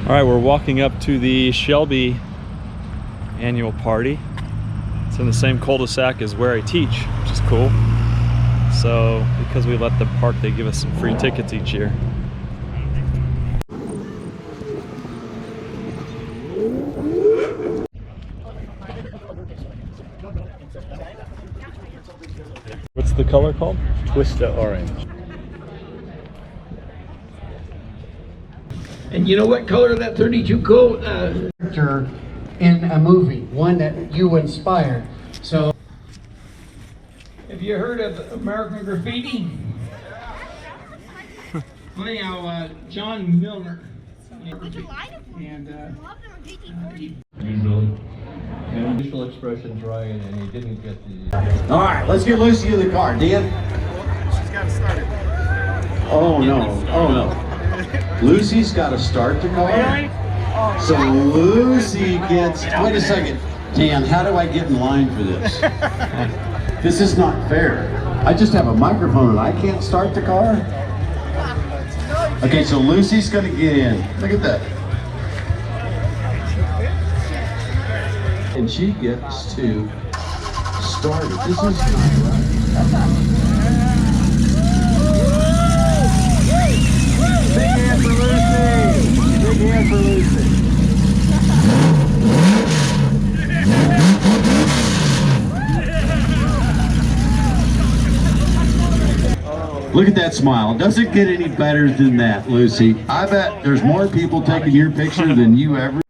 All right, we're walking up to the Shelby annual party. It's in the same cul-de-sac as where I teach, which is cool. So because we let them park, they give us some free tickets each year. What's the color called? Twista orange. And you know what color that 32 coat? Character in a movie, one that you inspired. So, Have you heard of American Graffiti? Anyhow, John Milner. And Facial expressions right, and he didn't get the. All right, let's get Lucy in the car. Dan? She's got to start it. Oh no, oh no. Lucy's got to start the car? So Lucy gets, wait a second. Dan, how do I get in line for this? This is not fair. I just have a microphone and I can't start the car? Okay, so Lucy's gonna get in. Look at that. And she gets to start it. This is not right. Big hand for Lucy! Big hand for Lucy! Look at that smile. Doesn't get any better than that, Lucy. I bet there's more people taking your picture than you ever.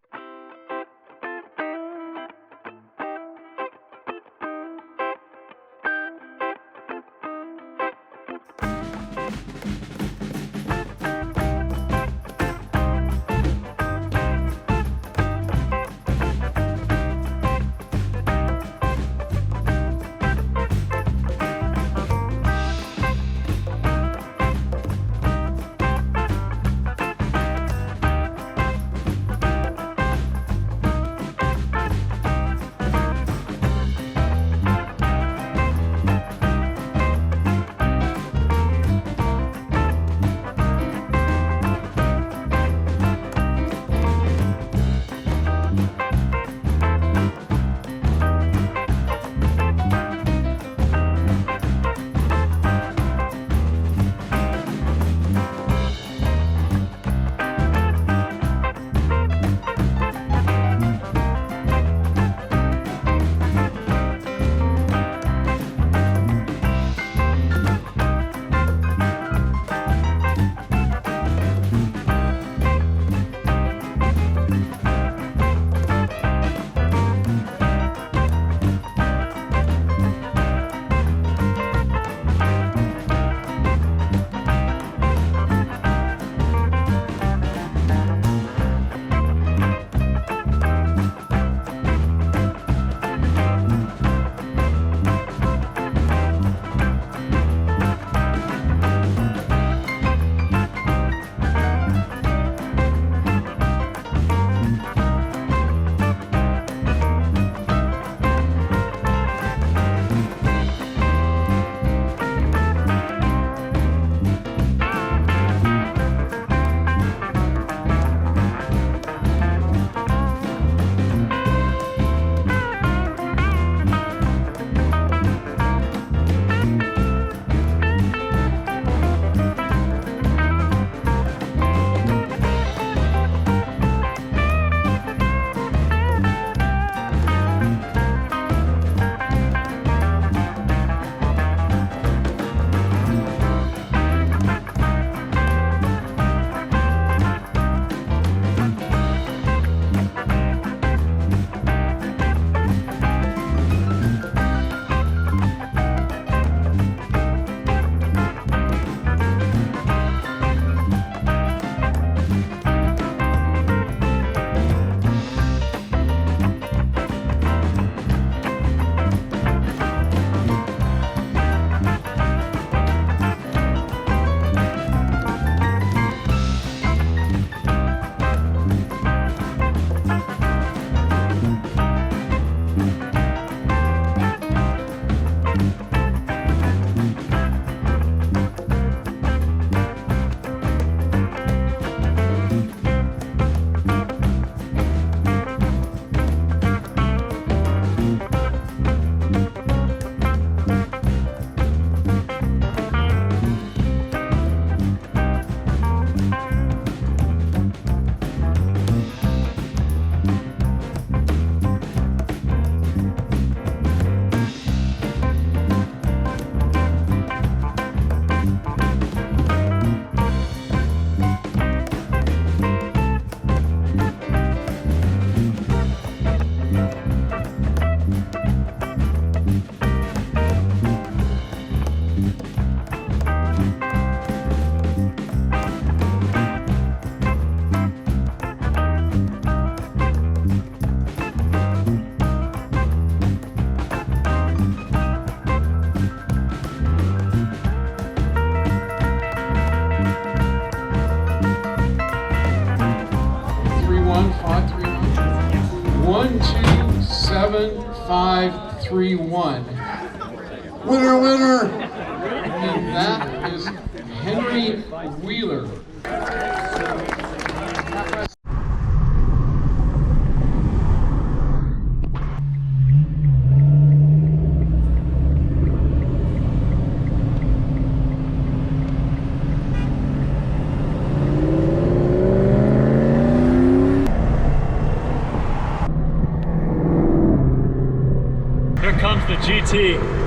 531. 127531. Winner, winner! And that is Henry Wheeler. Here comes the GT.